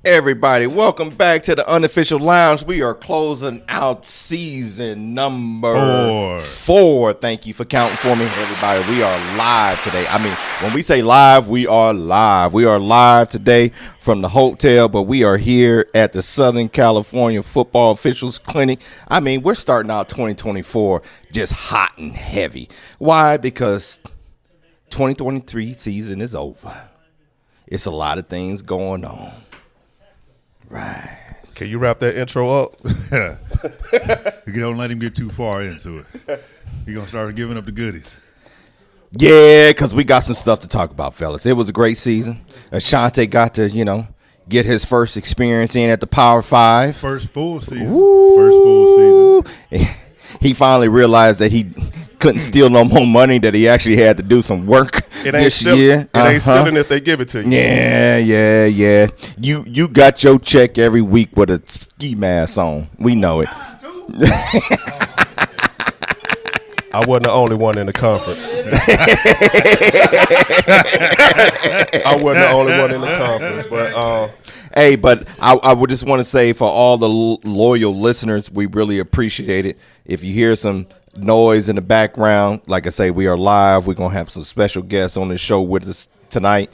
Everybody, welcome back to the Unofficial Lounge. We are closing out season number four. Thank you for counting for me, everybody. We are live today. I mean, when we say live, we are live. We are live today from the hotel, but we are here at the Southern California Football Officials Clinic. I mean, we're starting out 2024 just hot and heavy. Why? Because 2023 season is over. It's a lot of things going on. Right. Can you wrap that intro up? You don't let him get too far into it. You're going to start giving up the goodies. Yeah, because we got some stuff to talk about, fellas. It was a great season. Ashanti got to, get his first experience in at the Power Five. First full season. Woo! First full season. He finally realized that he couldn't steal no more money, that he actually had to do some work this year. It ain't stealing if they give it to you. Yeah. You got your check every week with a ski mask on. We know it. I wasn't the only one in the conference. I wasn't the only one in the conference, but hey, but I would just want to say for all the loyal listeners, we really appreciate it. If you hear some noise in the background, like I say, we are live. We're going to have some special guests on the show with us tonight,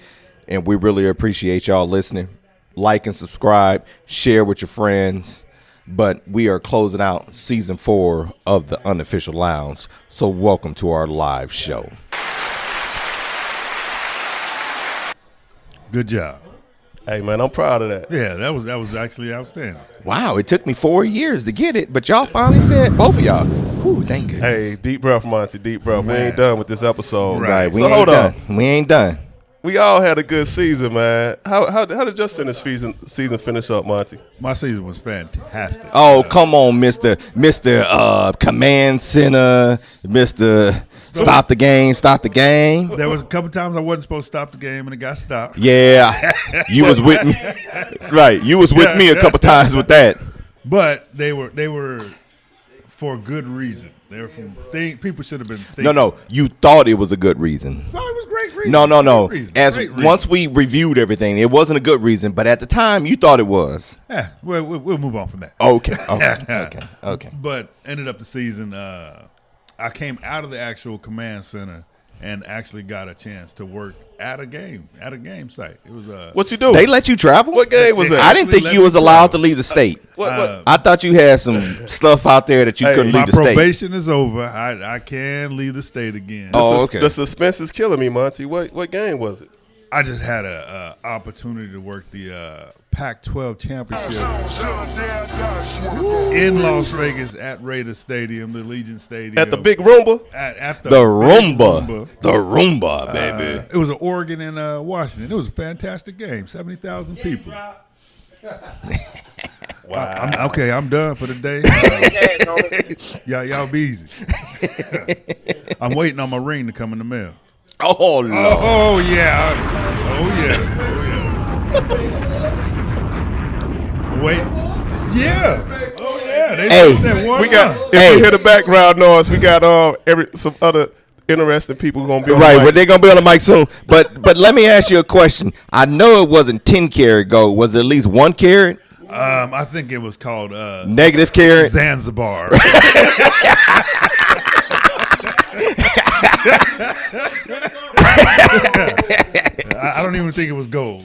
and we really appreciate y'all listening. Like and subscribe, share with your friends. But we are closing out season 4 of the Unofficial Lounge, so welcome to our live show. Good job. hey, man, I'm proud of that. Yeah, that was actually outstanding. Wow, it took me 4 years to get it, but y'all finally said, both of y'all. Ooh, thank goodness. Hey, deep breath, Monty, deep breath. Man. We ain't done with this episode. Right, we So ain't hold done. on. We ain't done. We all had a good season, man. How did Justin's season finish up, Monty? My season was fantastic. Oh, come on, Mr. Command Center, Mr. Stop the game. There was a couple times I wasn't supposed to stop the game, and it got stopped. Yeah, you was with me. Right, you was with me a couple times with that. But they were for good reason. They were from people should have been thinking. No, you thought it was a good reason. No, it was great reason. No. Great reason. As Great reason. once we reviewed everything, it wasn't a good reason, but at the time you thought it was. Yeah, we'll move on from that. Okay. But ended up the season, I came out of the actual command center and actually got a chance to work at a game site. It was What you do? They let you travel? What game was that? I didn't think you was allowed to leave the state. What? I thought you had some stuff out there that you couldn't my leave the state. probation is over. I can leave the state again. Oh, okay. The suspense is killing me, Monty. What game was it? I just had a opportunity to work the Pac-12 championship in Las Vegas at Raiders Stadium, the Legion Stadium. At the Big Roomba? At The Roomba, baby. It was Oregon and Washington. It was a fantastic game. 70,000 people. Wow. I'm done for the day. Y'all be easy. I'm waiting on my ring to come in the mail. Oh, Lord. Oh yeah. Wait. Yeah. Oh yeah. They Hey, said one We got. month. If you hear the background noise, we got some other interesting people gonna be on Right, the well, mic. they're going to be on the mic soon. But let me ask you a question. I know it wasn't 10 karat gold. Was it at least 1 carat? I think it was called Negative carat? Zanzibar. I don't even think it was gold.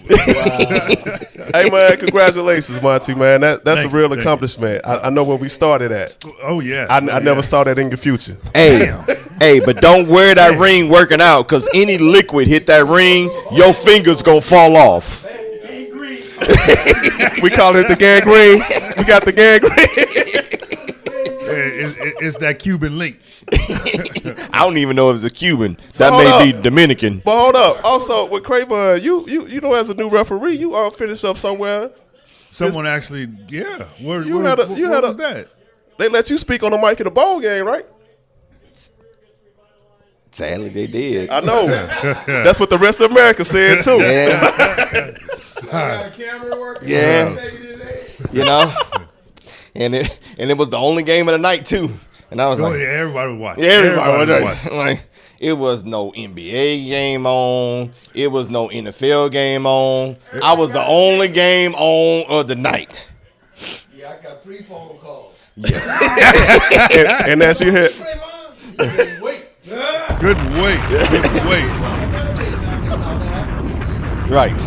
Hey man, congratulations, Monty. Man, that's a Thank you, real thank you. accomplishment. I know where we started at. Oh yeah. I never saw that in your future. Hey, but don't wear that ring working out, because any liquid hit that ring, your fingers going to fall off. We call it the gangrene. We got the gangrene. It's that Cuban link. I don't even know if it's a Cuban. So that Hold may up. be Dominican. But hold up. Also, with Craven, you know, as a new referee, you finished up somewhere. Someone actually, yeah. Where You had a- what was that? They let you speak on the mic in the ball game, right? Sadly, they did. I know. That's what the rest of America said too. Yeah. You know? And it was the only game of the night, too. And I was Oh like, yeah, everybody was watching. everybody was watching. Like, It was no NBA game on. It was no NFL game on. I was the only game on of the night. Yeah, I got 3 phone calls. Yes. and that's your hit. Wait. Couldn't wait. Couldn't wait. Right.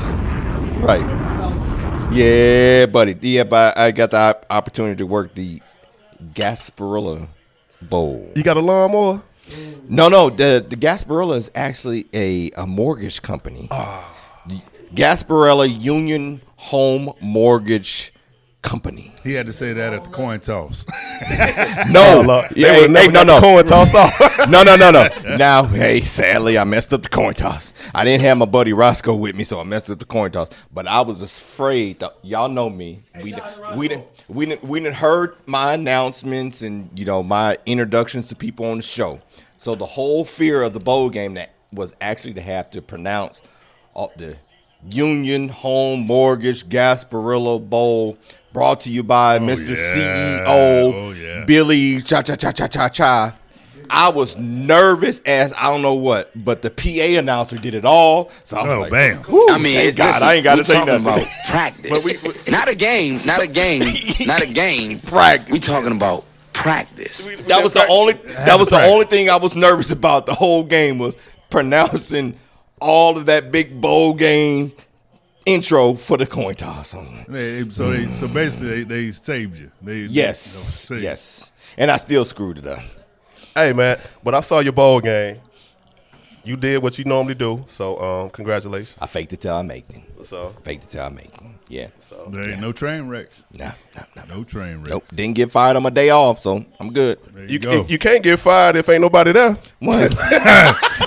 Yeah, buddy. Yeah, but I got the opportunity to work the Gasparilla Bowl. You got a lawnmower? No. The Gasparilla is actually a mortgage company. Gasparilla Union Home Mortgage Company. He had to say that at the coin toss. No, no. Coin toss off. No. Now, hey, sadly, I messed up the coin toss. I didn't have my buddy Roscoe with me, so I messed up the coin toss. But I was afraid. Y'all know me. We didn't heard my announcements and my introductions to people on the show. So the whole fear of the bowl game that was actually to have to pronounce the Union Home Mortgage Gasparilla Bowl. Brought to you by Mr. CEO Billy Cha. I was nervous as I don't know what, but the PA announcer did it all. So I was like, bam. I mean, thank God, I ain't got to say nothing about practice. Not a game. Practice. We talking about practice. That was the only thing I was nervous about the whole game was pronouncing all of that big bowl game intro for the coin toss. So basically they saved you. Yes. And I still screwed it up. Hey, man, but I saw your bowl game. You did what you normally do, so congratulations. I faked it till I make it. So Yeah. So there ain't no train wrecks. No train wrecks. Nope. Didn't get fired on my day off, so I'm good. You can't get fired if ain't nobody there. What?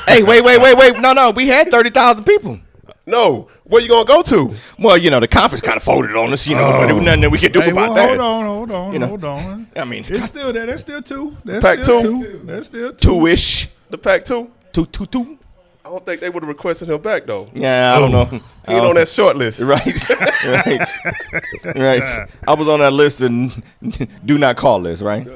Hey, wait. No. We had 30,000 people. No. Where you gonna go to? Well, the conference kind of folded on us, but there was nothing that we could do about that. Hold on. I mean, it's still there. There's still 2. Pack 2. There's still 2. 2-ish. The Pack 2. 2. I don't think they would have requested him back though. Yeah, I don't know. He ain't on that short list. Right. I was on that list and do not call list, right?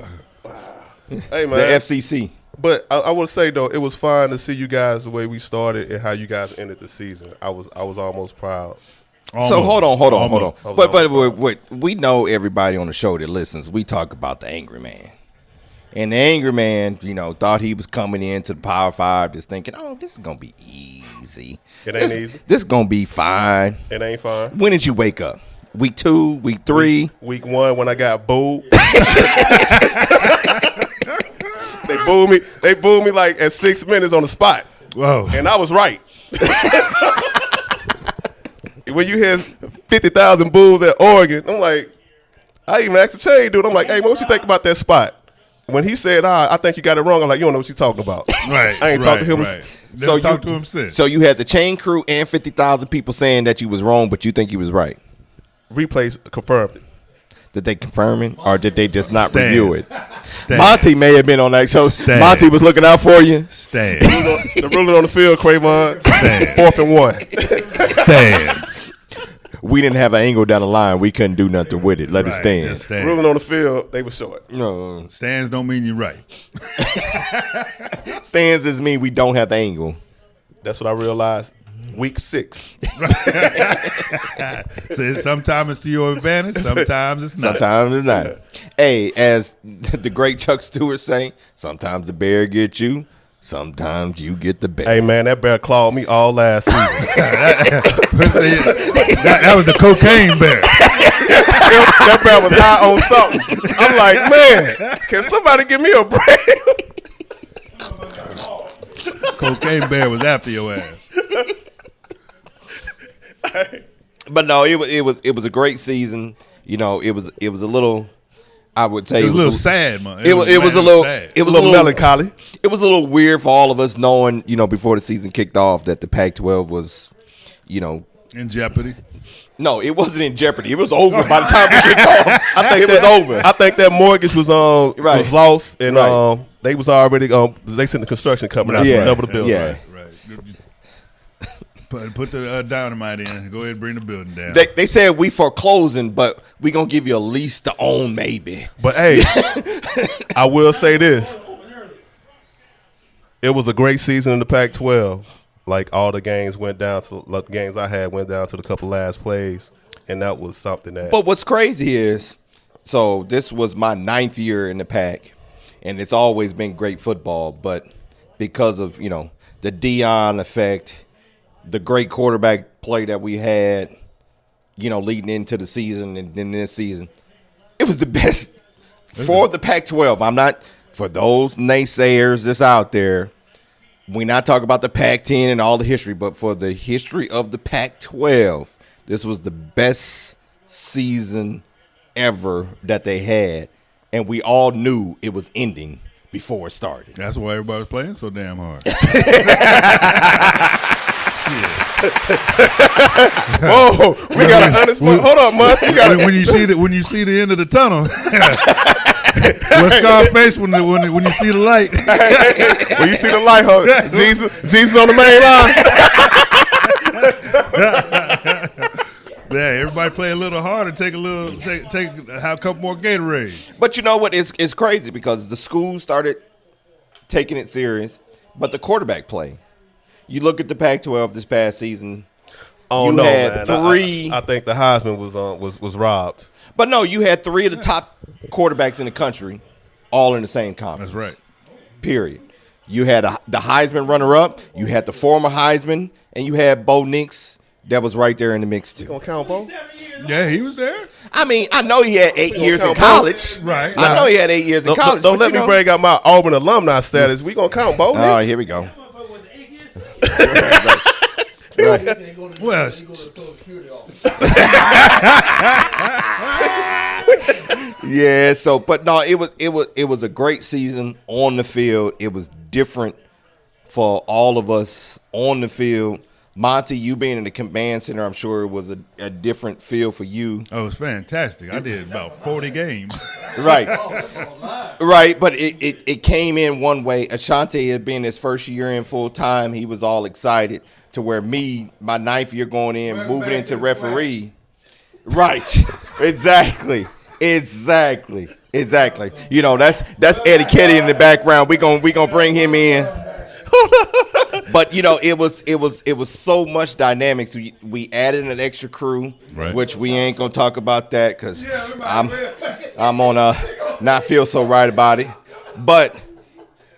Hey, man. The FCC. But I would say though, it was fun to see you guys the way we started and how you guys ended the season. I was almost proud. So hold on. But we know everybody on the show that listens. We talk about the angry man, and the angry man, thought he was coming into the Power 5 just thinking, "Oh, this is gonna be easy. It ain't easy. This is gonna be fine." It ain't fine. When did you wake up? Week 2, week 3, week 1 when I got booed. They booed me like at 6 minutes on the spot. Whoa. And I was right. When you hear 50,000 boos at Oregon, I'm like, I even asked the chain dude, I'm like, hey, man, what you think about that spot? When he said, I think you got it wrong, I'm like, you don't know what you're talking about. Right. I ain't talked to him. Right. So talked to him since. So you had the chain crew and 50,000 people saying that you was wrong, but you think you was right. Replays confirmed it. Did they confirm it, or did they just not Stands. review it? Stands. Monty may have been on that. So Stands. Monty was looking out for you. Stands. The ruling on the field, Cravon. 4th and 1. Stands. We didn't have an angle down the line. We couldn't do nothing with it. Let it stand. Stands. Ruling on the field, they were short. No, Stands don't mean you're right. stands just mean we don't have the angle. That's what I realized. Week 6. So sometimes it's to your advantage, sometimes it's not. Sometimes it's not. Hey, as the great Chuck Stewart say, sometimes the bear gets you, sometimes you get the bear. Hey, man, that bear clawed me all last season. that was the cocaine bear. That bear was high on something. I'm like, man, can somebody give me a break? Cocaine bear was after your ass. But no, it was a great season. It was a little. I would say it was a little sad, man. It was a little. sad. It was a little melancholy. It was a little weird for all of us knowing, before the season kicked off, that the Pac-12 was, in jeopardy. No, it wasn't in jeopardy. It was over by the time we kicked off. I think it was over. I think that mortgage was was lost, and Right. they was already they sent the construction company out to double the bill. Yeah. Right. Put the dynamite in. Go ahead and bring the building down. They said we foreclosing, but we gonna give you a lease to own, maybe. But hey, I will say this: It was a great season in the Pac-12. Like all the games went down to the games I had went down to the couple last plays, and that was something that. But what's crazy is, so this was my 9th year in the Pac, and it's always been great football. But because of the Deion effect, the great quarterback play that we had, leading into the season and then this season, it was the best for the Pac-12. I'm not, for those naysayers that's out there, we're not talking about the Pac-10 and all the history, but for the history of the Pac-12, this was the best season ever that they had, and we all knew it was ending before it started. That's why everybody was playing so damn hard. Whoa, we got an honest. Hold up, Mus. When you see the end of the tunnel, what's Scarface when you see the light? When you see the light, Jesus on the main line. Yeah, everybody play a little harder. Take a couple more Gatorades. But you know what? It's crazy because the school started taking it serious, but the quarterback play. You look at the Pac-12 this past season. Oh you no, had man. three. I think the Heisman was robbed. But no, you had 3 of the top quarterbacks in the country, all in the same conference. That's right. Period. You had the Heisman runner-up. You had the former Heisman, and you had Bo Nix. That was right there in the mix too. Gonna count Bo? Yeah, he was there. I mean, I know he had 8 years in college. Right. I know he had 8 years in college. Don't let me bring out my Auburn alumni status. We gonna count Bo Nix? Oh, here we go. Well, yeah. So, but no, it was a great season on the field. It was different for all of us on the field. Monty, you being in the command center, I'm sure it was a different feel for you. Oh, it was fantastic. I did about 40 games. Right. Right, but it came in one way. Ashanti had been his first year in full time. He was all excited to where my 9th year going in, moving into referee. Right. Exactly. That's Eddie Ketty in the background. We gonna bring him in. But it was so much dynamics. We added an extra crew, right, which we ain't gonna talk about that because I'm on not feel so right about it. But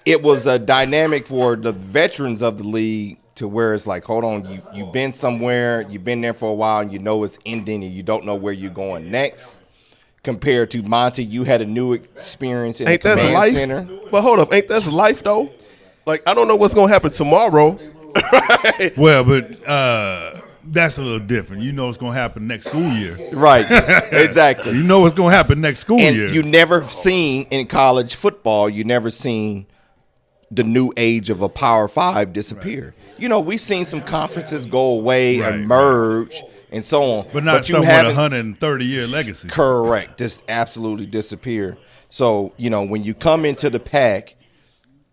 it was a dynamic for the veterans of the league to where it's like, hold on, you've been somewhere, you've been there for a while, and you know it's ending, and you don't know where you're going next. Compared to Monty, you had a new experience in the command center. But hold up, ain't that life though? Like, I don't know what's going to happen tomorrow. Right. Well, but that's a little different. You know what's going to happen next school year. Right. Exactly. You know what's going to happen next school year. You never seen in college football, you never seen the new age of a Power 5 disappear. Right. We've seen some conferences go away, emerge, and so on. But not someone with a 130-year legacy. Correct. Just absolutely disappear. So, when you come into the Pac,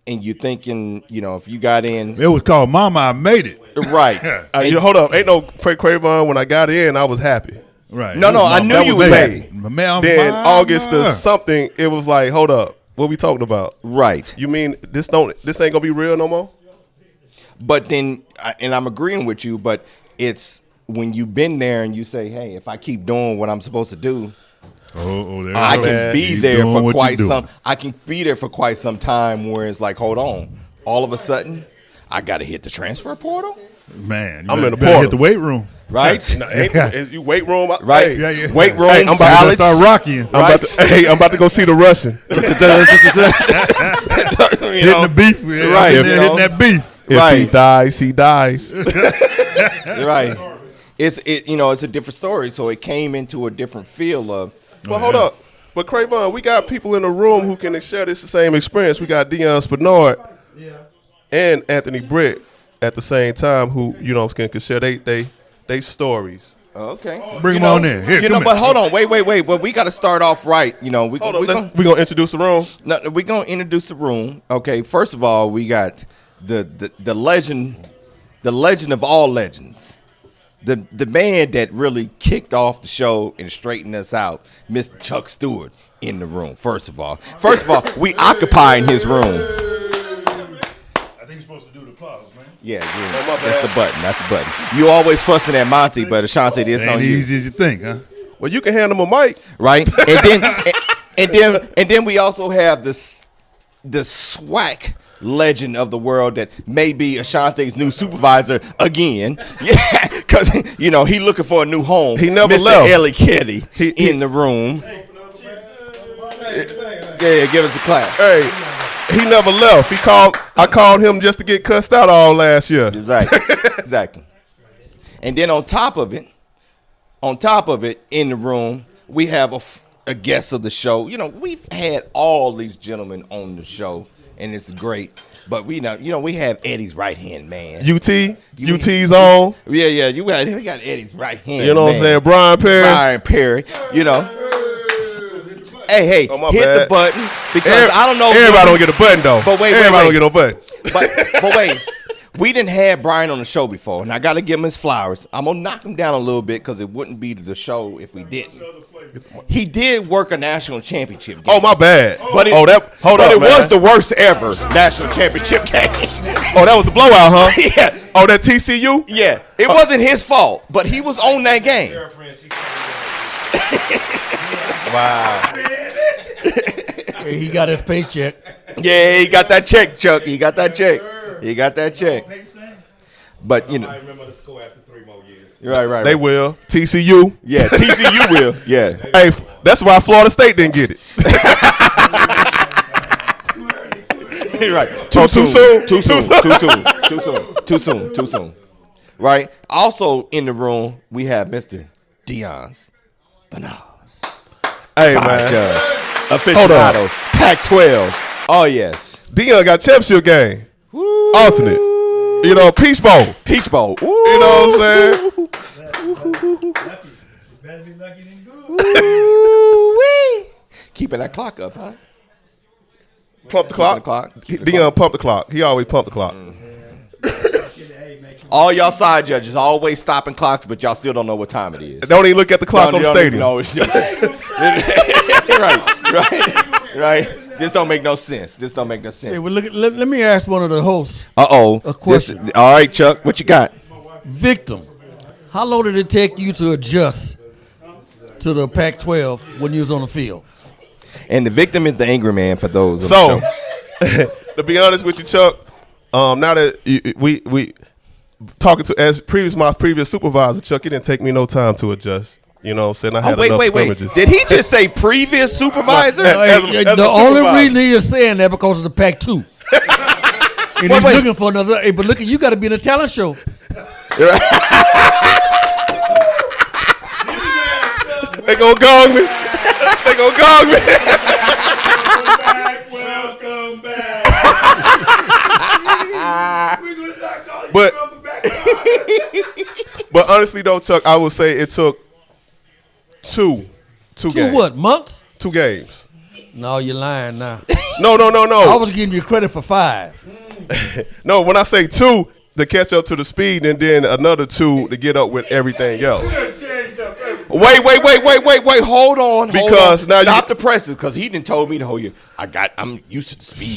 and you thinking, if you got in. It was called Mama, I Made It. Right. Hold up. Ain't no Quavon. When I got in, I was happy. Right. No, I knew you was happy. Then August the something, it was like, hold up. What we talking about? Right. You mean this ain't going to be real no more? But then, and I'm agreeing with you, but it's when you've been there and you say, hey, if I keep doing what I'm supposed to do, I can be there for quite some time where it's like, hold on, all of a sudden I got to hit the transfer portal. Man, I'm in the portal. Hit the weight room. Right? You weight room. Right. Yeah. Weight room. Hey, I'm about to start rocking. I'm about to go see the Russian. Hitting the beef. Right. Hitting that beef. If he dies, he dies. Right. It's a different story. So it came into a different feel of. But hold up. But Quavon, we got people in the room who can share this same experience. We got Deion Spinard and Anthony Britt at the same time who, can share they stories. Okay. Bring them on in. Here, but hold on. Wait. But we got to start off right. We're going to introduce the room. No, we're going to introduce the room. Okay. First of all, we got the legend of all legends. The man that really kicked off the show and straightened us out, Mr. Chuck Stewart, in the room. First of all, we occupying his room. Yeah, that's the button. That's the button. You always fussing at Monty, but Ashanti, this Ain't on you. easy as you think, huh? Well, you can hand him a mic. Right? And then we also have the SWAC legend of the world that may be Ashanti's new supervisor again. Yeah, because he looking for a new home. He never Mr. left. Ellie Kitty in the room. Yeah, give us a clap. Hey, he never left. I called him just to get cussed out all last year. Exactly. And then on top of it, in the room, we have a guest of the show. We've had all these gentlemen on the show, and it's great. But we have Eddie's right hand man. UT's on. Yeah. We got Eddie's right hand. You know what I'm saying? Brian Perry. Hey, hit the button because I don't know. Everybody don't get a button though. But wait, everybody don't get no button. But wait. We didn't have Brian on the show before, and I got to give him his flowers. I'm going to knock him down a little bit because it wouldn't be the show if we didn't. He did work a national championship game. Oh, my bad. But it was the worst ever national championship game. Oh, that was the blowout, huh? Yeah. Oh, that TCU? Yeah. It wasn't his fault, but he was on that game. Wow. He got his paycheck. Yeah, he got that check, Chuck. He got that check. But, I remember the score after 3 more years. Right. They will. TCU. Yeah, TCU will. Yeah. Hey, that's why Florida State didn't get it. Right. Too soon. Right. Also in the room, we have Mr. Dion's Bananas. Hey, Side man. Judge. Aficionado. Pac-12. Oh, yes. Dion got championship game. Woo. Alternate. Peach Bowl. Peach Bowl. Ooh. You know what I'm saying? Better be lucky than good. Ooh-wee. Keeping that clock up, huh? Pump the clock. Dion pump the clock. He always pump the clock. All y'all side judges always stopping clocks, but y'all still don't know what time it is. Don't even look at the clock on the stadium. Right. This don't make no sense. Hey, well, let me ask one of the hosts. Uh-oh. A question. All right, Chuck, what you got? Victim, how long did it take you to adjust to the Pac-12 when you was on the field? And the victim is the angry man for those. So, to be honest with you, Chuck, now that we talking to my previous supervisor, Chuck, it didn't take me no time to adjust. You know what I'm saying? I had enough scrimmages. Did he just say previous supervisor? The only reason he is saying that because of the Pac-2. And he's looking for another. Hey, but look, you got to be in a talent show. They gonna gong me. Welcome back. But honestly though, Chuck, I would say it took two games. What, months? 2 games. No, you're lying now. No. I was giving you credit for 5. No, when I say 2, to catch up to the speed, and then another 2 to get up with everything else. Wait. Hold on. Because now stop the presses, because he didn't told me the whole year. I'm used to the speed.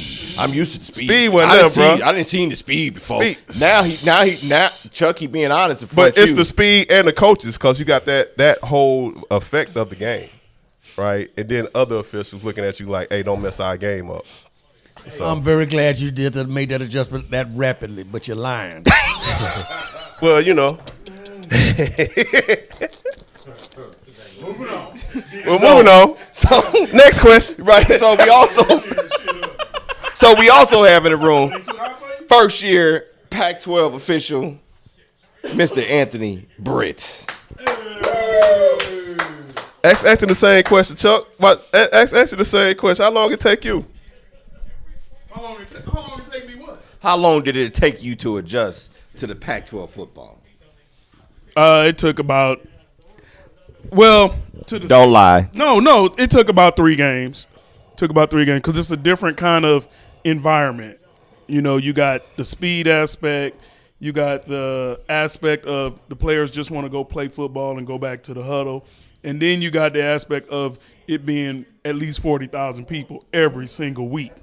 Speed wasn't there, bro. I didn't see the speed before. Speed. Now Chuck, he being honest. But it's the speed and the coaches, because you got that whole effect of the game, right? And then other officials looking at you like, hey, don't mess our game up. So. I'm very glad you made that adjustment that rapidly, but you're lying. Well, We're moving on. So next question. Right. So we also have in the room first year Pac-12 official, Mr. Anthony Britt. Asking the same question, Chuck. Asking the same question. How long it take you? How long it take me what? How long did it take you to adjust to the Pac-12 football? It took about. Well, don't lie. No, it took about 3 games. Because it's a different kind of environment. You got the speed aspect, you got the aspect of the players just want to go play football and go back to the huddle, and then you got the aspect of it being at least 40,000 people every single week.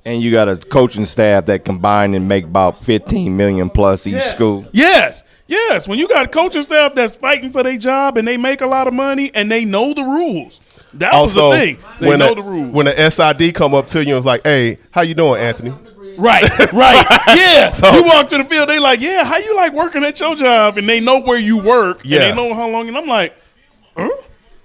And you got a coaching staff that combine and make about 15 million plus each school. Yes. When you got a coaching staff that's fighting for their job and they make a lot of money and they know the rules. That was the thing. They know the rules. When the SID come up to you and was like, "Hey, how you doing, Anthony?" Right. Yeah. So you walk to the field, they like, "Yeah, how you like working at your job?" And they know where you work. Yeah. And they know how long. And I'm like, huh?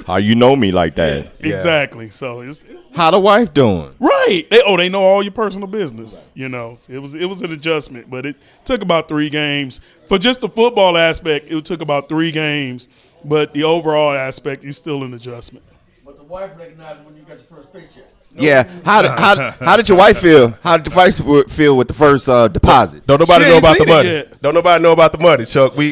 How you know me like that? Yeah. Exactly. So it's How the wife doing? right. They know all your personal business. You know, it was an adjustment, but it took about 3 games for just the football aspect. It took about 3 games, but the overall aspect is still an adjustment. But the wife recognized when you got your first paycheck. Yeah. How did your wife feel? How did the wife feel with the first deposit? Don't nobody She know ain't about the seen it money. yet. Don't nobody know about the money, Chuck. We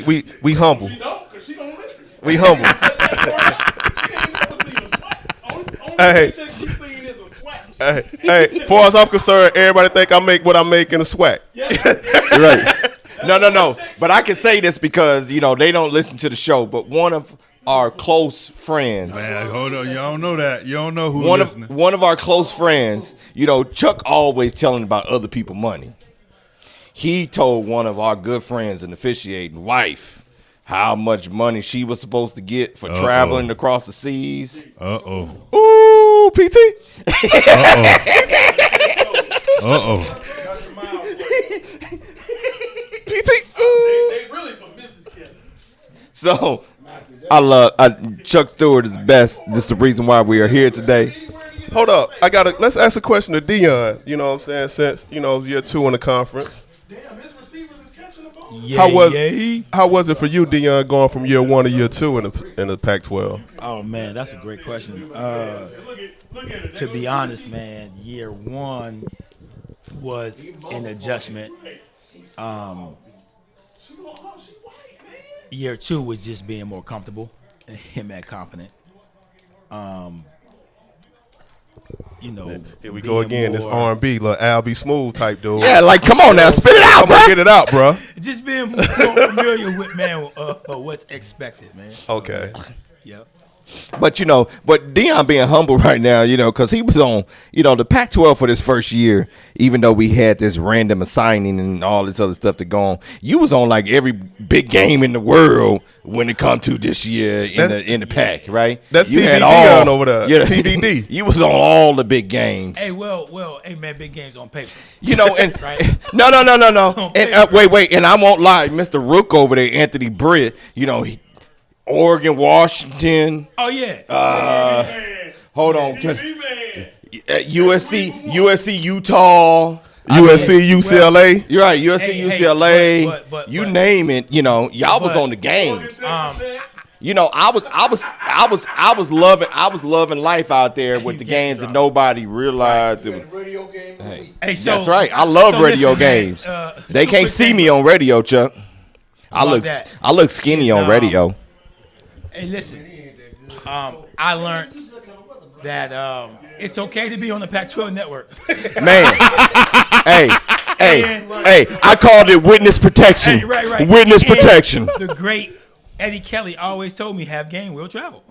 humble. She don't, because she don't listen. We humble. She ain't never seen a swag. Only Hey. paycheck she's seen is a swag. Hey, as far as I'm concerned, everybody think I make what I make in a swag. Right. No. But I can say this because, they don't listen to the show, but one of our close friends. Man, hold on. You don't know that. You don't know who's One listening. of our close friends, Chuck always telling about other people's money. He told one of our good friends, an officiating wife, how much money she was supposed to get for traveling across the seas. Uh-oh. Ooh, PT. Uh-oh. PT. Ooh. They really for business kid. So I love Chuck Stewart is the best. This is the reason why we are here today. Hold up. Let's ask a question to Dion. You know what I'm saying? Since, year 2 in the conference. Damn, his receivers is catching the ball. How was it for you, Dion, going from year 1 to year 2 in the Pac-12? Oh man, that's a great question. Look at it. To be honest, man, year 1 was an adjustment. Year 2 was just being more comfortable and him that confident. Here we go again. This R&B, little Al B. Smooth type dude. Yeah, like come on now, spit it out, Come on, bro. get it out, bro. Just being more familiar with what's expected, man. Okay. Yep. But Dion being humble right now, because he was on, the Pac-12 for this first year, even though we had this random assigning and all this other stuff to go on, you was on like every big game in the world when it come to this year in the Pac, right? That's you TBD on over there. TBD. You was on all the big games. Hey, hey man, big games on paper. And Right. no. And wait, and I won't lie, Mr. Rook over there, Anthony Britt, Oregon, Washington. Oh yeah. Hold on. USC, Utah. USC, UCLA. You're right. USC, Hey, UCLA. but- you name it. Y'all was but- on the games. Um, I was loving life out there with the games that nobody realized. It was, Radio game. Hey, so, that's right. I love so radio listen, man, games. They two can't quick see things. me on radio, Chuck. I that? look skinny on radio. Hey, listen. I learned that it's okay to be on the Pac-12 network. Man. hey, I called it witness protection. Hey, right. Witness And protection. The great Eddie Kelly always told me, have game, we'll travel.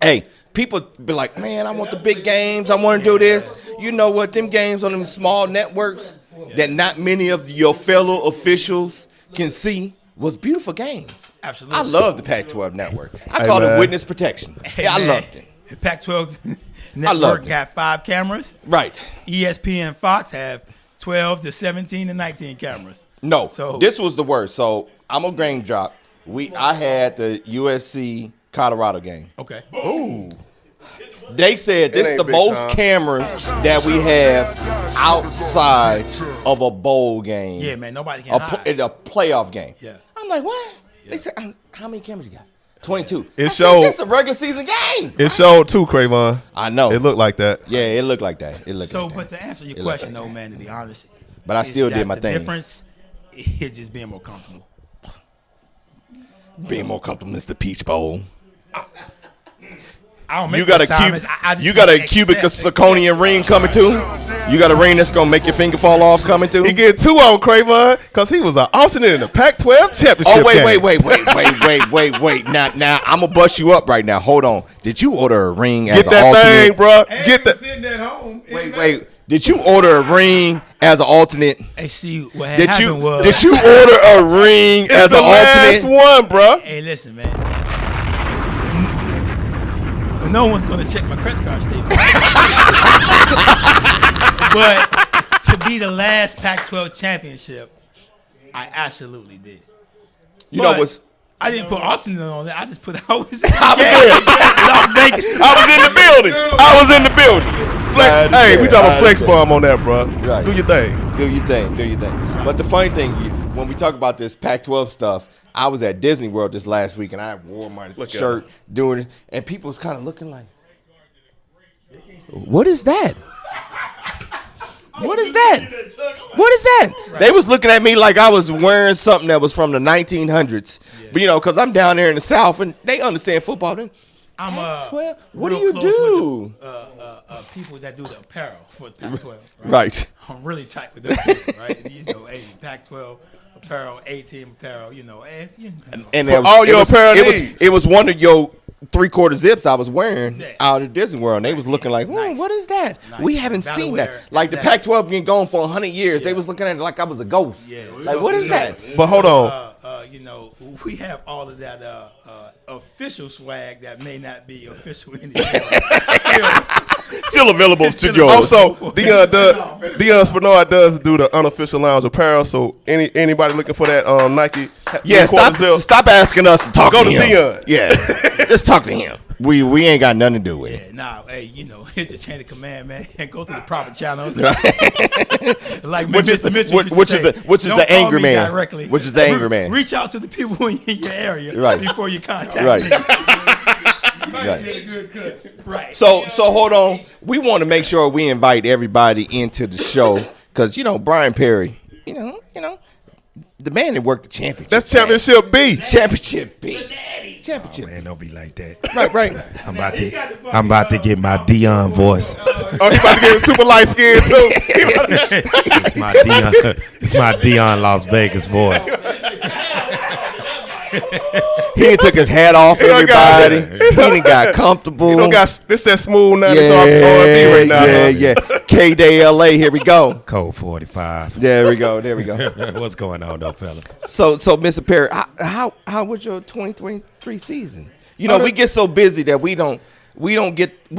Hey, people be like, man, I want the big games. I want to do this. You know what? Them games on them small networks that not many of your fellow officials can see was beautiful games. Absolutely. I love the Pac-12 network. I Hey, called man. it witness protection. Hey, Yeah, I man, loved it. The Pac-12 loved network it. got 5 cameras. Right. ESPN and Fox have 12 to 17 to 19 cameras. No, So- this was the worst. So I'm a game drop. I had the USC Colorado game. Okay. They said this is ain't the big most time. cameras that we have outside of a bowl game. Yeah, man, nobody can hide. in a playoff game. Yeah. I'm like, what? They said, how many cameras you got? 22. It I said, showed- this is a regular season game. It showed too, Cravon. I know. It looked like that. Yeah, it looked like that. It looked So, like but that. to answer your It question, looked though, like man, to be honest. But I is still that did my the thing. difference is just being more comfortable. Being more comfortable is the Peach Bowl. I don't make You got a assignments. I just you got a wanna cubic accept. zirconian ring coming too. You got a ring that's gonna make your finger fall off coming too. He get 2 on Cravon because he was an alternate in the Pac-12 championship. Oh wait. Now I'm gonna bust you up right now. Hold on. Did you order a ring as Get an that alternate? thing, bro. Get Get that. sitting at home. Wait. Did you order a ring as an alternate? Hey, see what Did happened was. Did you order a ring as an last alternate? one, bro. Hey, listen, man. No one's gonna check my credit card statement. But to be the last Pac-12 championship, I absolutely did. You know what's? I didn't put alternate on that. I just put I was there. Las Vegas. I was in the building. Flex, hey, we drop a flex bomb on that, bro. Right. Do your thing. Do your thing. But the funny thing, when we talk about this Pac-12 stuff, I was at Disney World this last week, and I wore my shirt doing it, and people was kind of looking like, what is that? What is that? What is that? They was looking at me like I was wearing something that was from the 1900s. But, because I'm down there in the South, and they understand football. Then I'm what do you do? People that do the apparel for Pac-12. Right. I'm really tight with those people, right? Hey, Pac-12 apparel, A-team apparel, And For all your apparel needs. it was one of your 3/4 zips I was wearing out at Disney World. And they was looking like, what is that? Nice. We haven't That'll seen wear that. Like the Pac-12 been going for 100 years. They was looking at it like I was a ghost. Yeah. Like, what is that? But hold on. We have all of that official swag that may not be official anymore. Still available to yours. Also, Dion Spinard does do the unofficial lounge apparel. So anybody looking for that Nike? Yeah, stop asking us to talk Go to to him. Dion. Yeah, just talk to him. We ain't got nothing to do with it. Yeah, nah, hey, hit the chain of command, man, and go to the proper channels. Like Which is Mr. Mitchell used to which is say, the "Don't call angry me man. directly. Which is the angry man. Reach out to the people in your area Right. before you contact Right. me. Right. So hold on. We want to make sure we invite everybody into the show because Brian Perry, the man that worked the championship. That's championship B. Championship B. Championship. Man, don't be like that. Right. I'm about to get my Dion voice. Oh, he about to get super light skin too. It's my Dion Las Vegas voice. He done took his hat off, everybody. He done got comfortable. You don't got this that smooth 90s R&B right now. Yeah. K-Day LA, here we go. Code 45. There we go. What's going on though, fellas? So Mr. Perry, how was your 2023 season? We get so busy that we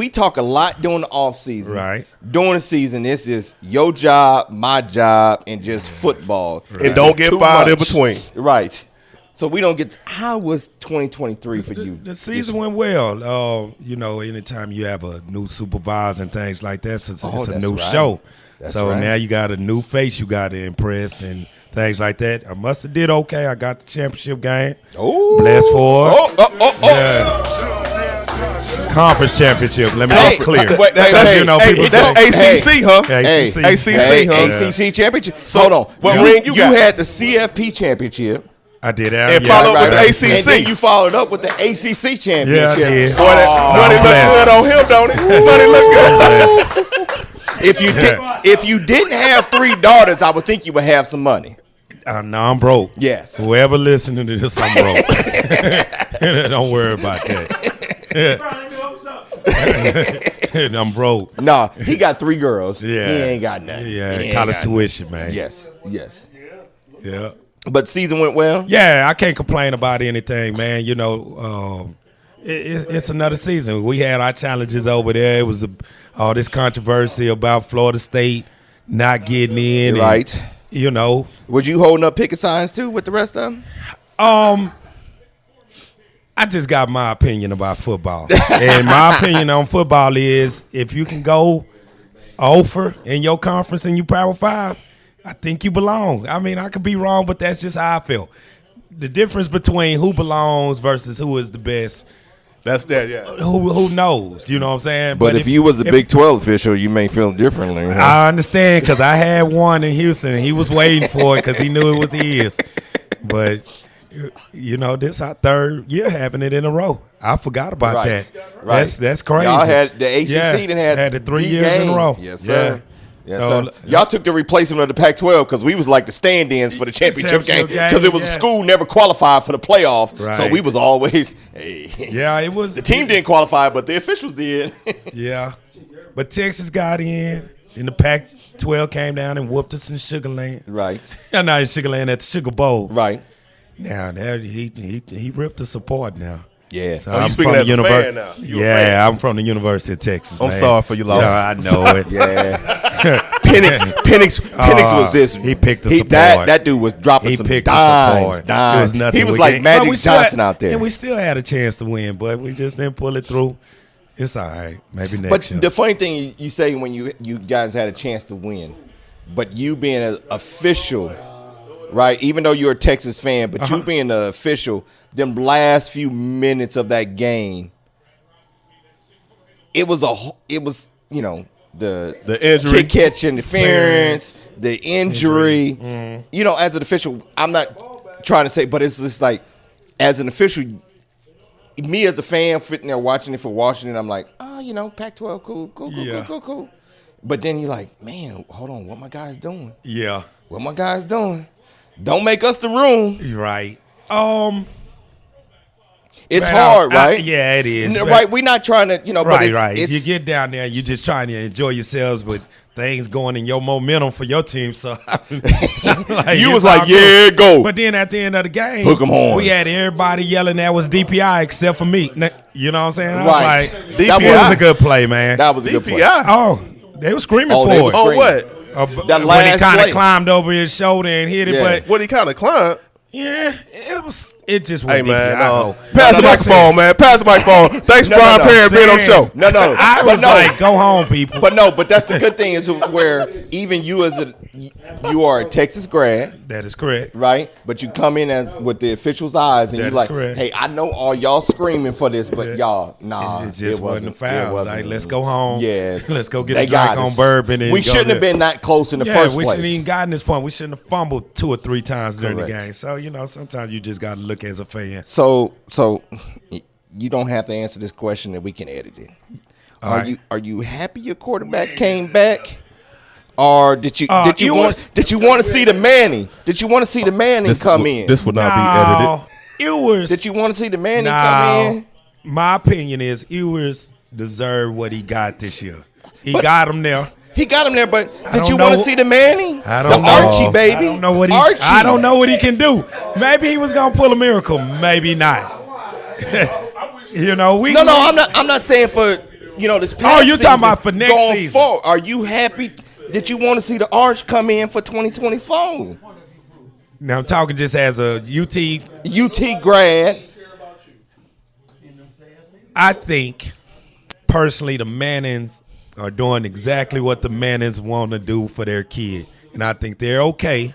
talk a lot during the off season. Right. During the season, this is your job, my job, and just football. Right. And don't get fired in between. Right. So we don't get. How was 2023 for you? The season went well. Anytime you have a new supervisor and things like that, it's a new show. Now you got a new face you got to impress and things like that. I must have did okay. I got the championship game. Oh, blessed for it. Oh. Conference championship. Let me be clear. That's ACC, huh? ACC, huh? ACC championship. So, hold on. What ring you got? You had the CFP championship. I did have. And followed with the ACC. And then you followed up with the ACC championship. Yeah, I did. Money look good on him, don't it? Money look good. If you didn't have 3 daughters, I would think you would have some money. No, I'm broke. Yes. Whoever listening to this, I'm broke. Don't worry about that. I'm broke. Nah, he got 3 girls. Yeah. He ain't got nothing. Yeah, college tuition, man. Yes. Yeah. But season went well? Yeah, I can't complain about anything, man. It's another season. We had our challenges over there. It was all this controversy about Florida State not getting in. Right. And, Was you holding up picket signs too with the rest of them? I just got my opinion about football. And my opinion on football is if you can go over in your conference and you Power 5, I think you belong. I mean, I could be wrong, but that's just how I feel. The difference between who belongs versus who is the best, that's that, yeah. Who knows? You know what I'm saying? But if you was a Big 12 official, you may feel differently. Huh? I understand because I had one in Houston and he was waiting for it because he knew it was his. But, this our 3rd year having it in a row. I forgot about that. Right. That's crazy. Y'all had the ACC had it 3 years in a row. Yes, sir. Yeah. Yes, sir. Y'all took the replacement of the Pac-12 because we was like the stand-ins for the championship game because it was a school never qualified for the playoff. Right. So we was always, it was. The team didn't qualify, but the officials did. Yeah. But Texas got in. Then the Pac-12 came down and whooped us in Sugar Land. Right. Not in Sugar Land, at the Sugar Bowl. Right. Now he ripped us apart now. Yeah. So you speaking as a fan now. You a fan. I'm from the University of Texas. I'm man. sorry for your loss. So I know it. Yeah. Penix was this. He picked us apart. That dude was dropping He some picked us dimes. apart. There was nothing He was we like could- Magic but we still Johnson had- out there. And we still had a chance to win, but we just didn't pull it through. It's all right. Maybe next But year. the funny thing you say when you guys had a chance to win, but you being an official, right? Even though you're a Texas fan, but you being the official, them last few minutes of that game, it was the injury. kick catch interference, the injury. You know, as an official, I'm not trying to say, but it's just like as an official. Me as a fan, sitting there watching it for Washington, I'm like, Pac-12, cool. But then you're like, man, hold on, what my guys doing? Yeah. What my guys doing? Don't make us the room. You're right. It's hard, right? Yeah, it is. Right, we're not trying to, but it's You get down there, you're just trying to enjoy yourselves with things going in your momentum for your team. So you was like, yeah, go. But then at the end of the game, Hook 'em horns. we had everybody yelling that was DPI except for me. You know what I'm saying? I Right. was like, DPI. that was a good play, man. That was a good play. DPI. Oh, they were screaming Oh, for they it. was Oh, screaming. what? That When he last kind play. of climbed over his shoulder and hit it, Yeah. but What he kind of climbed. yeah, it just Hey went man, DPI. though. pass the microphone, man. Pass the microphone. Thanks, Brian no, Perry, being on the show. No. I was but no. like, go home, people. But that's the good thing is where even you you are a Texas grad, That is correct. right? But you come in as with the officials' eyes, and That you're is like, correct. hey, I know all y'all screaming for this, but y'all, nah, It just wasn't a foul. it wasn't. Like, let's go home. Yeah, Let's go get They a drink got on us. bourbon. And we go shouldn't have there. been that close in the Yeah, first we place. shouldn't even gotten this point. We shouldn't have fumbled 2 or 3 times during the Correct. game. So, sometimes you just got to look as a fan. So you don't have to answer this question, and we can edit it. Are you happy your quarterback came back? Or did you want to see the Manning? Did you want to see the Manning come in? This will not be edited. Ewers. Did you want to see the Manning come in? My opinion is Ewers deserved what he got this year. He got him there. He got him there, but did don't you want to know. see the Manning? I The don't know. Archie, baby. I don't know what he. Archie. I don't know what he can do. Maybe he was gonna pull a miracle. Maybe not. We. No, I'm not saying for this past Oh, you're talking season, about for next going season. forward. Are you happy? Did you want to see the Arch come in for 2024? Now I'm talking just as a UT. UT grad. I think personally the Mannings are doing exactly what the Mannings want to do for their kid, and I think they're okay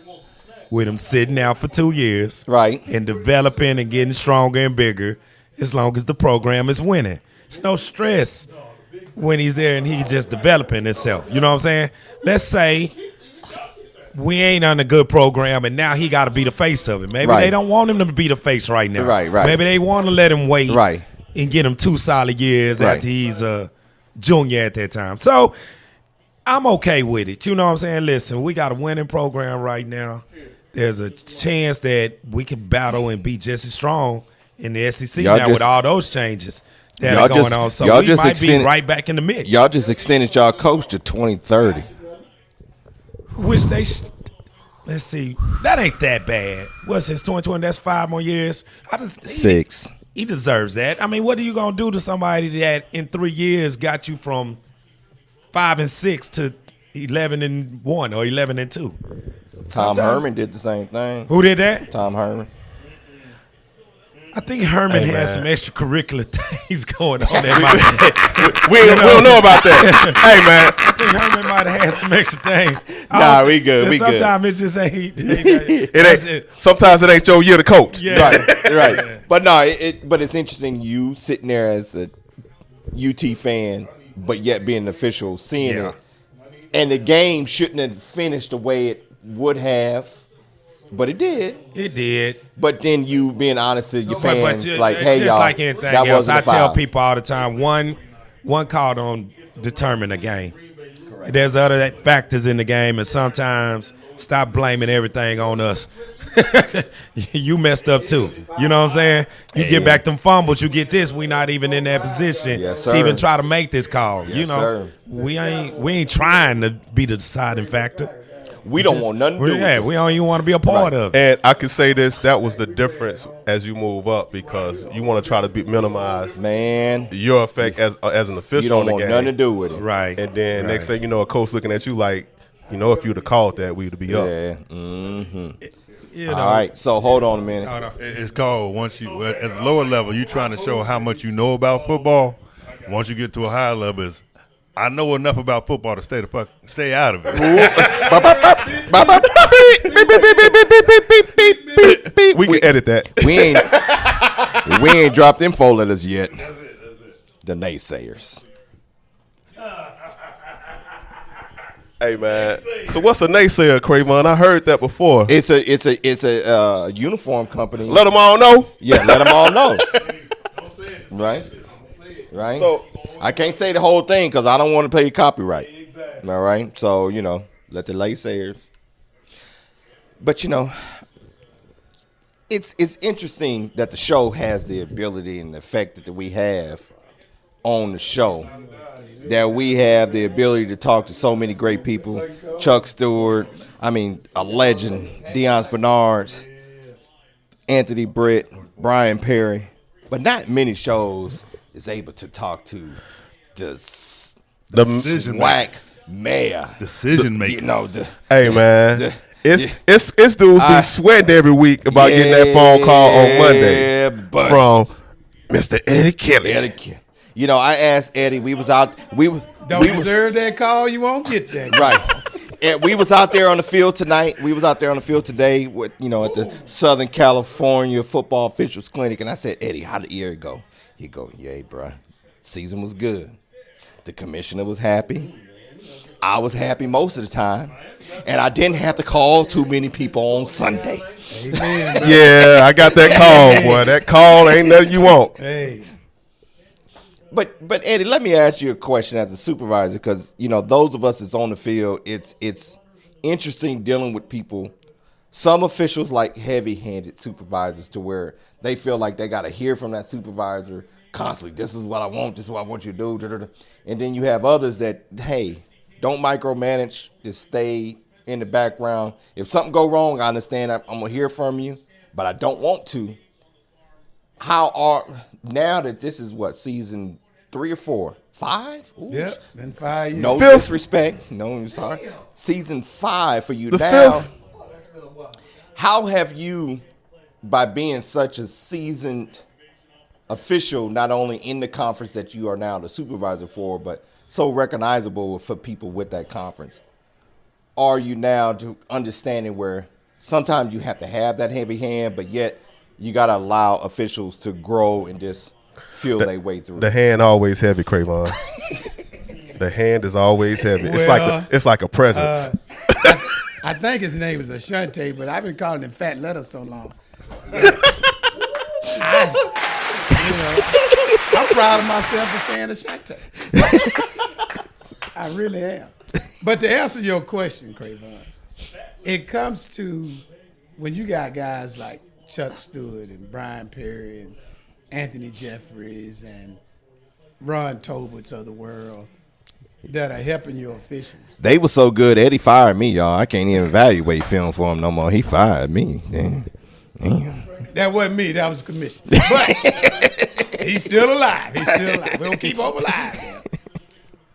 with him sitting out for 2 years, Right. and developing and getting stronger and bigger, as long as the program is winning. It's no stress when he's there and he's just developing himself. You know what I'm saying? Let's say we ain't on a good program and now he got to be the face of it. Maybe Right. they don't want him to be the face right now. Right. Maybe they want to let him wait Right. and get him 2 solid years Right. after he's a junior at that time. So I'm okay with it. You know what I'm saying? Listen, we got a winning program right now. There's a chance that we can battle and be just as strong in the SEC Y'all now just- with all those changes that y'all are going just- on. So y'all we just might extended- be right back in the mix. Y'all just extended y'all coach to 2030. Which let's see, that ain't that bad. What's his 2020? That's 5 more years. 6. He deserves that. I mean, what are you gonna do to somebody that in 3 years got you from 5 and 6 to 11 and 1 or 11 and 2? Tom Herman did the same thing. Who did that? Tom Herman. I think Herman Hey, has man. some extracurricular things going on at my We don't know about that. Hey man, I think Herman might have had some extra things. Nah, we good, we good. Sometimes it just ain't. it ain't. Sometimes it ain't your year to coach. Yeah. Right. But no, but it's interesting you sitting there as a UT fan, but yet being an official, seeing Yeah. it. And the game shouldn't have finished the way it would have, but it did. It did. But then you being honest to your fans, you- like, hey, it's y'all, like anything that else. wasn't I a foul. tell people all the time, one call don't determine a game. There's other factors in the game, and sometimes stop blaming everything on us. you messed up too. You know what I'm saying? You get back them fumbles, you get this. We not even in that position to even try to make this call. Yes, you know, sir. we ain't trying to be the deciding factor. We don't want nothing to do with it. We don't even want to be a part of it. And I can say this: that was the difference as you move up, because you want to try to minimize your effect as an official. You don't on the want game. nothing to do with it, right? And then next thing you know, a coach looking at you like, if you'd have called that, we'd be up. Yeah. Mm-hmm. All right. So hold on a minute. It's called, once you at the lower level, you trying to show how much you know about football. Once you get to a higher level, it's I know enough about football to stay out of it. We can edit that. We ain't dropped them 4 letters yet. That's it. The naysayers. Hey man, so what's a naysayer, Cravon? I heard that before. It's a uniform company. Let them all know. Yeah, let them all know. Right. Right. So I can't say the whole thing because I don't want to pay copyright. Exactly. All right. So let the naysayers. But it's interesting that the show has the ability and the effect that we have on the show. That we have the ability to talk to so many great people. Chuck Stewart, a legend, Deion Bernard, Anthony Britt, Brian Perry. But not many shows is able to talk to the SWAC mayor. Decision makers. Hey, man. It's dudes be sweating every week about getting that phone call on Monday from Mr. Eddie Kelly. I asked Eddie. We was out. Don't deserve that call. You won't get that. Right. And we was out there on the field tonight. We was out there on the field today with at the Southern California Football Officials Clinic. And I said, Eddie, how did the year go? He go, yeah, bro. Season was good. The commissioner was happy. I was happy most of the time. And I didn't have to call too many people on Sunday. Amen. Yeah, I got that call, boy. That call ain't nothing you want. Hey. But Eddie, let me ask you a question as a supervisor, because those of us that's on the field, it's interesting dealing with people. Some officials like heavy-handed supervisors to where they feel like they got to hear from that supervisor constantly. This is what I want. This is what I want you to do. And then you have others that, hey, don't micromanage. Just stay in the background. If something go wrong, I understand. I'm gonna hear from you, but I don't want to. Now that this is season 3 or 4? 5? Ooh. Yep, been 5 years. No disrespect. No, I'm sorry. Season 5 for you the now. 5th. How have you, by being such a seasoned official, not only in the conference that you are now the supervisor for, but so recognizable for people with that conference, are you now to understanding where sometimes you have to have that heavy hand, but yet you got to allow officials to grow and just feel their way through? The hand always heavy, Cravon. The hand is always heavy. It's like a presence. I think his name is Ashante, but I've been calling him Fat Letter so long. I'm proud of myself for saying Ashante. I really am. But to answer your question, Cravon, it comes to when you got guys like Chuck Stewart and Brian Perry and Anthony Jeffries and Ron Tobits of the world that are helping your officials. They were so good, Eddie fired me, y'all. I can't even evaluate film for him no more. He fired me. Damn. That wasn't me. That was the commission. But he's still alive. We're going to keep him alive. Man.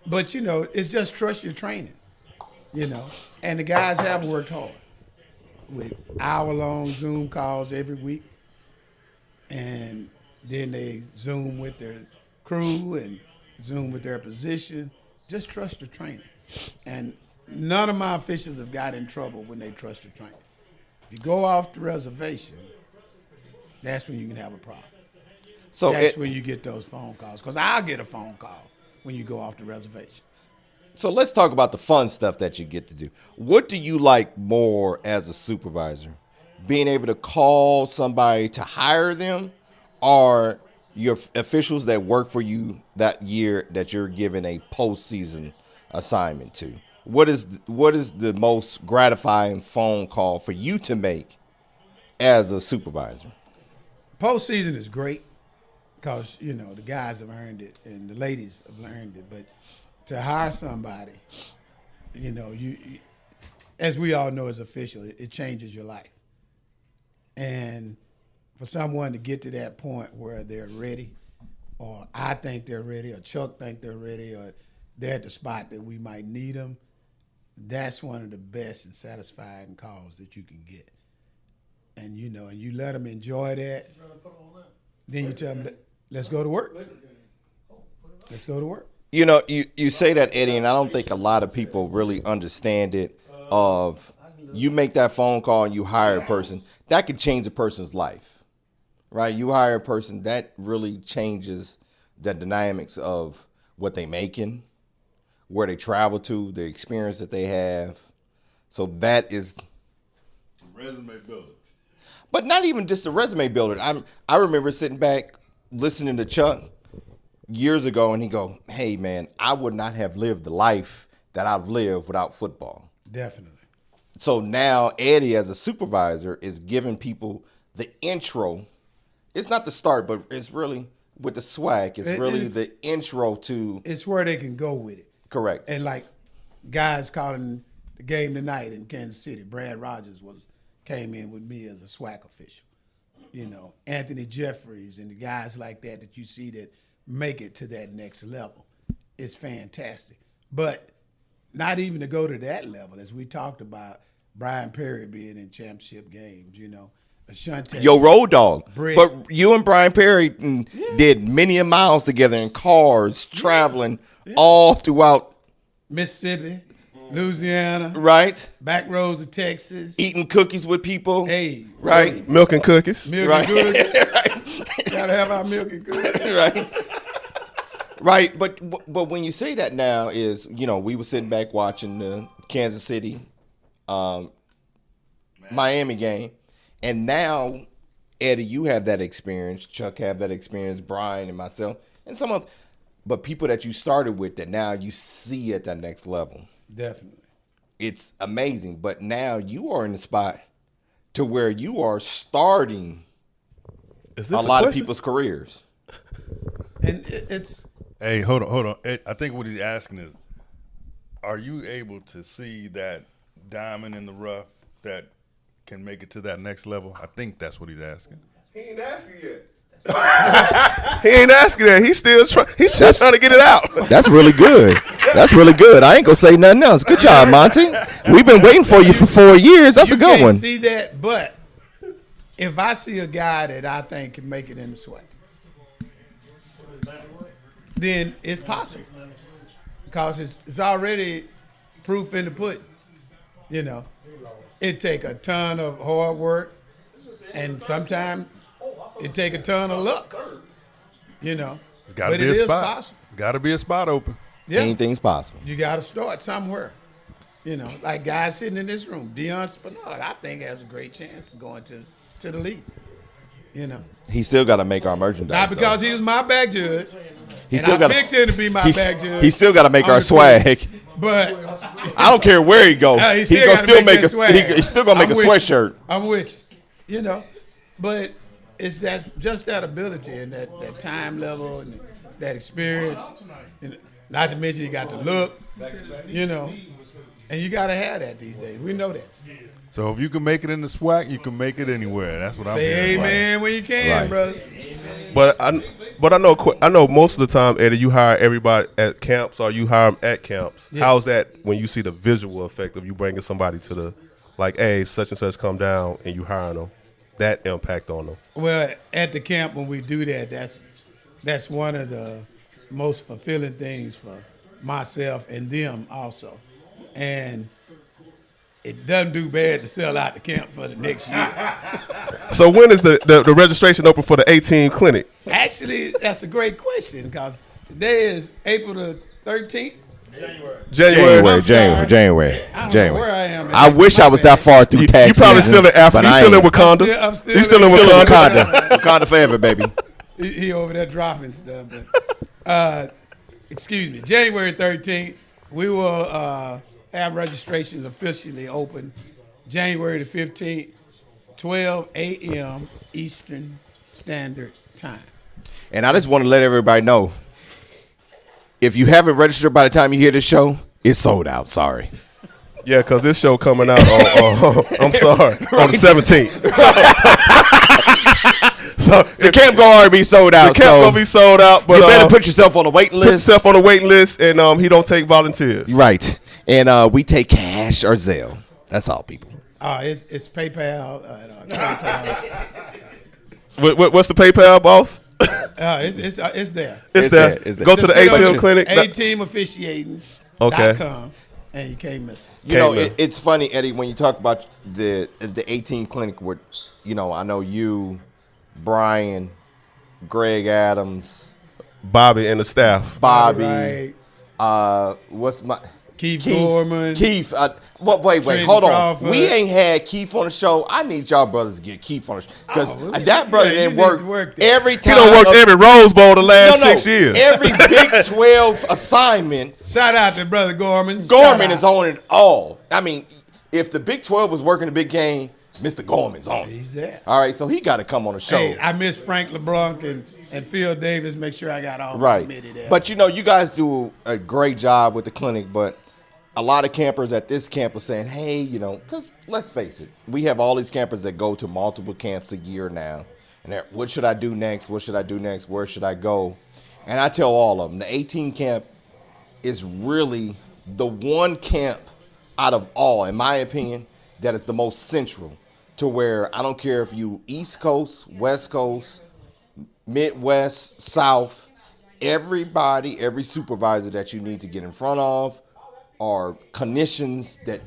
But, it's just trust your training, And the guys have worked hard with hour-long Zoom calls every week. And then they Zoom with their crew and Zoom with their position. Just trust the training. And none of my officials have got in trouble when they trust the training. If you go off the reservation, that's when you can have a problem. So that's when you get those phone calls. Because I'll get a phone call when you go off the reservation. So let's talk about the fun stuff that you get to do. What do you like more as a supervisor? Being able to call somebody to hire them, or your officials that work for you that year that you're given a postseason assignment to? What is the most gratifying phone call for you to make as a supervisor? Postseason is great because, you know, the guys have earned it and the ladies have earned it. But to hire somebody, you know, you as we all know as official, it changes your life. And for someone to get to that point where they're ready, or I think they're ready, or Chuck think they're ready, or they're at the spot that we might need them, that's one of the best and satisfying calls that you can get. And, you know, and you let them enjoy that. Then you tell them, let's go to work. Let's go to work. You know, you say that, Eddie, and I don't think a lot of people really understand it. Of you make that phone call and you hire a person, that could change a person's life, right? You hire a person, that really changes the dynamics of what they making, where they travel to, the experience that they have. So that is resume builder. But not even just a resume builder. I remember sitting back listening to Chuck years ago, and he go, "Hey man, I would not have lived the life that I've lived without football." Definitely. So now Eddie, as a supervisor, is giving people the intro. It's not the start, but it's really with the swag. It's really the intro to. It's where they can go with it. Correct. And like guys calling the game tonight in Kansas City, Brad Rogers came in with me as a SWAC official. You know, Anthony Jeffries and the guys like that you see that make it to that next level. It's fantastic. But not even to go to that level, as we talked about, Brian Perry being in championship games, you know, Ashante. Yo, road dog. Brett. But you and Brian Perry did many miles together in cars, traveling all throughout Mississippi, Louisiana, right? Back roads of Texas, eating cookies with people, right? Milk and cookies, milk and cookies. Gotta have our milk and cookies, right? Right, but when you say that now is, you know, we were sitting back watching the Kansas City, Miami game, and now, Eddie, you have that experience, Chuck have that experience, Brian and myself, and some of, but people that you started with that now you see at that next level. Definitely. It's amazing, but now you are in the spot to where you are starting a lot of people's careers. And it's... Hey, hold on. I think what he's asking is, are you able to see that diamond in the rough that can make it to that next level? I think that's what he's asking. He ain't asking yet. He ain't asking that. He's still he's just trying to get it out. That's really good. That's really good. I ain't gonna say nothing else. Good job, Monty. We've been waiting for you for 4 years. That's a good one. See that, but if I see a guy that I think can make it in the SWAC, then it's possible because it's already proof in the pudding. You know, it take a ton of hard work, and sometimes it take a ton of luck. You know, It's got to be a spot. Got to be a spot open. Yeah. Anything's possible. You got to start somewhere. You know, like guys sitting in this room, Deion Spinard, I think has a great chance of going to the league. You know, He still got to make our merchandise. not because he was my back judge. He and still I got picked him to be my back judge. He still got to make on our the swag. field. But I don't care where he go. he He still gonna gotta still make that a. swag. He's still gonna make I'm a with you. sweatshirt. I'm with you. You know, but it's just that ability and that time level and that experience. And not to mention you got the look. You know, and you got to have that these days. We know that. So if you can make it in the SWAC, you can make it anywhere. That's what I'm Say hearing. amen when you can, Right. brother. But I know most of the time, Eddie, you hire everybody at camps or you hire them at camps. Yes. How's that when you see the visual effect of you bringing somebody to the, like, hey, such and such come down and you hiring them, that impact on them? Well, at the camp when we do that, that's one of the most fulfilling things for myself and them also. And it doesn't do bad to sell out the camp for the next year. So when is the registration open for the 18 clinic? Actually, that's a great question because today is April the 13th. January. I don't know where I am. I wish I was that far through tax You probably season, still in Africa. but You I still in ain't. Wakanda. I'm still You still in in Wakanda. Wakanda forever, baby. He over there dropping stuff. But, excuse me, January 13th, we will have registrations officially open January the 15th 12 a.m. Eastern Standard Time. And I just want to let everybody know, if you haven't registered by the time you hear this show, it's sold out. Sorry. Yeah, because this show coming out on I'm sorry, on the 17th. So The camp gonna already be sold out. the camp gonna be sold out, but you better put yourself on the waiting put list. yourself on the waiting list, and he don't take volunteers. Right. And we take cash or Zelle. That's all, people. It's PayPal. PayPal. What's the PayPal, boss? It's there. It's there. It's there. Go to the Just go ATM clinic. ateamofficiating.com, Okay. and you can't miss us. You know, Caitlin. it's funny, Eddie, when you talk about the 18 clinic with, I know you, Brian, Greg Adams, Bobby and the staff. Bobby, Right. what's my Keith Gorman. Keith. Wait, Trenton hold on. Crawford. We ain't had Keith on the show. I need y'all brothers to get Keith on the show because Oh, that brother yeah, didn't you need to work work that. every He time. done worked every Rose Bowl the last 6 years. Every Big 12 assignment, Shout out to Brother Gorman. Gorman is on it all. I mean, if the Big 12 was working a big game, Mr. Gorman's on it. He's there. All right, so he got to come on the show. Hey, I miss Frank LeBlanc and Phil Davis. Make sure I got all my Right. committee there. But you guys do a great job with the clinic, but a lot of campers at this camp are saying, hey, because let's face it, we have all these campers that go to multiple camps a year now. And they're, what should I do next? What should I do next? Where should I go? And I tell all of them, the 18 camp is really the one camp out of all, in my opinion, that is the most central to where I don't care if you East Coast, West Coast, Midwest, South, everybody, every supervisor that you need to get in front of or clinicians that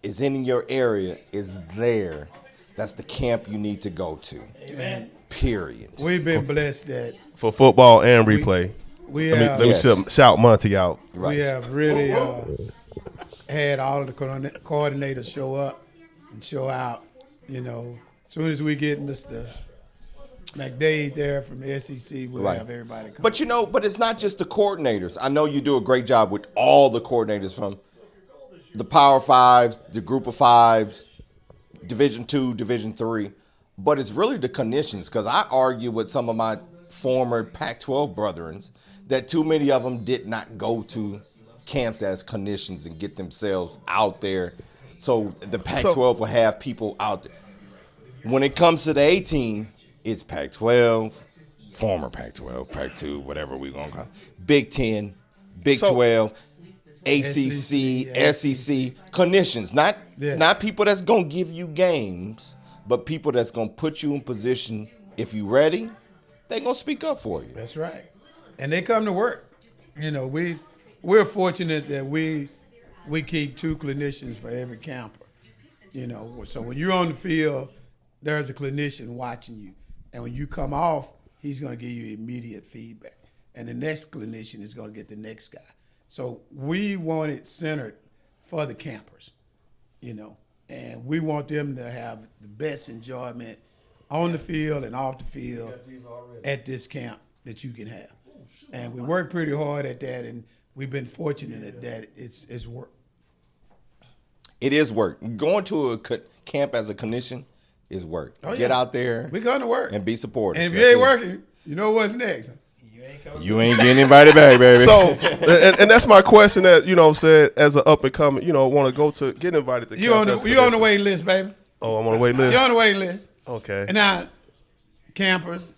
is in your area is there. That's the camp you need to go to. Amen. Period. We've been blessed that For football and replay. we Let me, have, let me Yes. shout Monty out. Right. we have really had all of the coordinators show up and show out. As soon as we get Mr. McDade there from the SEC, we'll Right. have everybody come. But it's not just the coordinators. I know you do a great job with all the coordinators from the Power Fives, the Group of Fives, Division II, Division III. But it's really the clinicians, because I argue with some of my former Pac-12 brethren that too many of them did not go to camps as clinicians and get themselves out there. So the Pac-12 will have people out there. When it comes to the 18, it's Pac-12, former Pac-12, Pac-2, whatever we're going to call it, Big 10, Big 12, ACC, SEC, clinicians, not people that's going to give you games, but people that's going to put you in position. If you ready, they're going to speak up for you. That's right. And they come to work. We're fortunate that we keep 2 clinicians for every camper. So when you're on the field, there's a clinician watching you. And when you come off, he's going to give you immediate feedback. And the next clinician is going to get the next guy. So we want it centered for the campers, and we want them to have the best enjoyment on the field and off the field at this camp that you can have. And we work pretty hard at that, and we've been fortunate that it's work. It is work. Going to a camp as a clinician is work. Oh, Get yeah. out there We're going to work. and be supportive. And if you That's ain't it. working, you know what's next. You ain't getting anybody back, baby. So, and that's my question that, said as an up and coming, want to go to get invited to You on the waiting list, baby. Oh, I'm on the wait list. You're on the waiting list. Okay. And now, campers,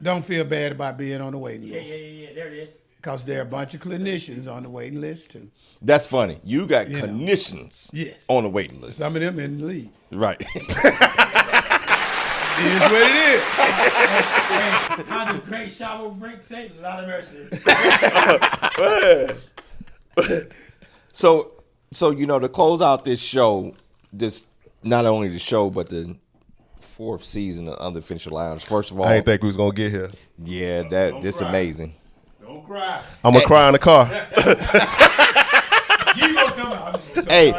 don't feel bad about being on the waiting list. Yeah, there it is. Because there are a bunch of clinicians on the waiting list, too. That's funny. You got clinicians Yes. on the waiting list. Some of them in the league. Right. It is what it is. How the great shower brink say, Lord of mercy. So to close out this show, not only the show, but the 4th season of Unofficial Lounge. First of all, I didn't think we was going to get here. yeah, this amazing. Don't cry. I'm going to cry in the car. You gonna come out. Hey,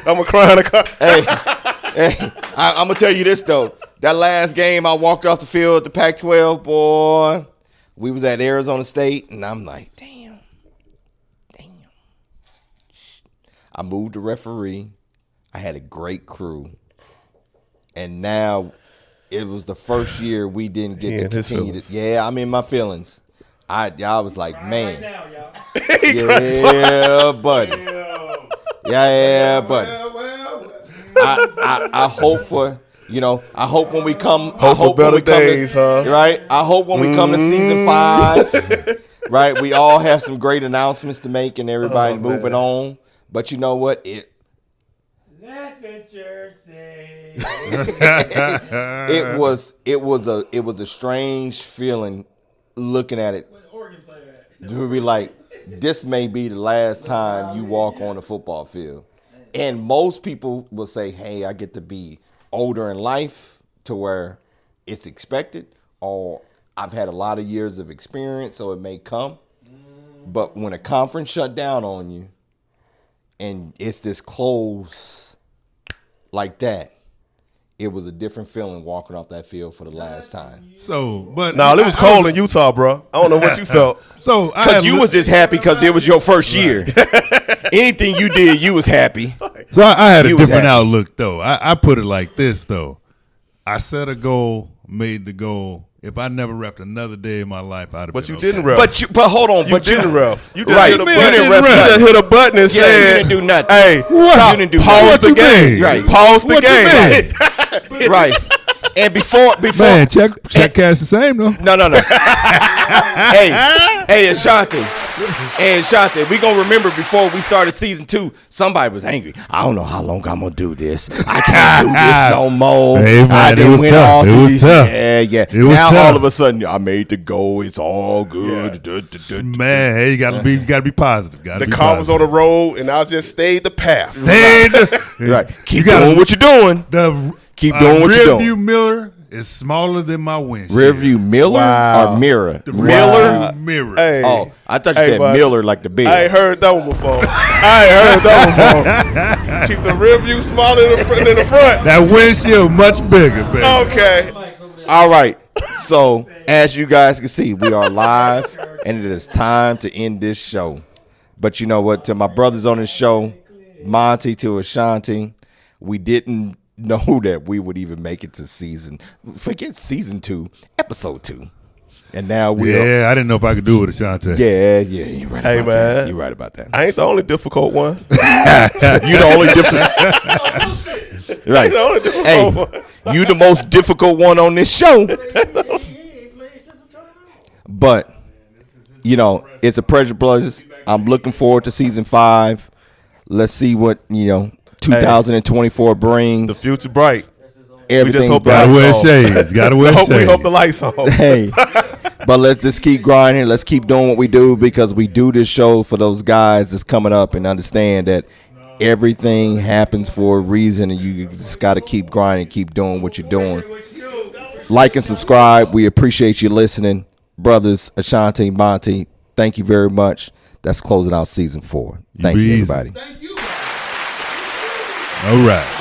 I'm going to cry in the car. hey, I'm gonna tell you this though. That last game, I walked off the field at the Pac-12, boy. We was at Arizona State, and I'm like, damn. I moved the referee. I had a great crew. and now it was the first year we didn't get to continue to. Yeah, I'm in my feelings. I was like, man, yeah, buddy, yeah, buddy. I hope for. I hope when we come, right? I hope when we come to season 5, right? We all have some great announcements to make and everybody moving on. But you know what? Let the church say. It was a strange feeling looking at it. To be like, this may be the last time you walk on the football field. And most people will say, hey, I get to be older in life to where it's expected, or I've had a lot of years of experience, so it may come. But when a conference shut down on you and it's this close like that, it was a different feeling walking off that field for the last time. So, but it was cold in Utah, bro. I don't know what you felt. So, because you was just happy because it was your first year. Anything you did, you was happy. So I had a different outlook, though. I put it like this, though. I set a goal, made the goal. If I never reffed another day in my life, I'd have been. But you didn't ref. But hold on. You didn't ref. You just hit a button. You just hit a button and said, you didn't do nothing. Hey, stop. You didn't do pause nothing. the game. Right. Pause the game. Right. And before man, check cash the same though. No. Hey, Ashanti. We gonna remember before we started season 2, somebody was angry. I don't know how long I'm gonna do this. I can't do this no more. Hey, man, I didn't win all it was tough. Yeah. It was now tough. All of a sudden, I made the goal. It's all good. Yeah. Man, hey, you gotta be positive. The car was on the road, and I just stayed the path. Right. Keep doing what you're doing. Keep doing what you're doing. Rearview mirror is smaller than my windshield. Rearview Miller or mirror? The rearview mirror. Hey. Oh, I thought you said Miller like the beer. I ain't heard that one before. Keep the rearview smaller than the front. That windshield much bigger, baby. Okay. All right. So, as you guys can see, we are live, and it is time to end this show. But you know what? To my brothers on this show, Monty to Ashanti, we didn't know that we would even make it to season 2, episode 2. And now we are. I didn't know if I could do it with Ashanti. Yeah, you're right about that. You're right about that. I ain't the only difficult one. You the only difficult. Right. The only difficult one. You the most difficult one on this show. But, it's a pleasure, brothers. I'm looking forward to season 5. Let's see what, 2024 brings. The future bright. Everything's we just hope gotta wear shades. Gotta wear shades. We hope the lights on. Hey, but let's just keep grinding. Let's keep doing what we do, because we do this show for those guys that's coming up, and understand that everything happens for a reason, and you just got to keep grinding, keep doing what you're doing. Like and subscribe. We appreciate you listening. Brothers, Ashanti, Monty, thank you very much. That's closing out season 4. Thank you, everybody. All right.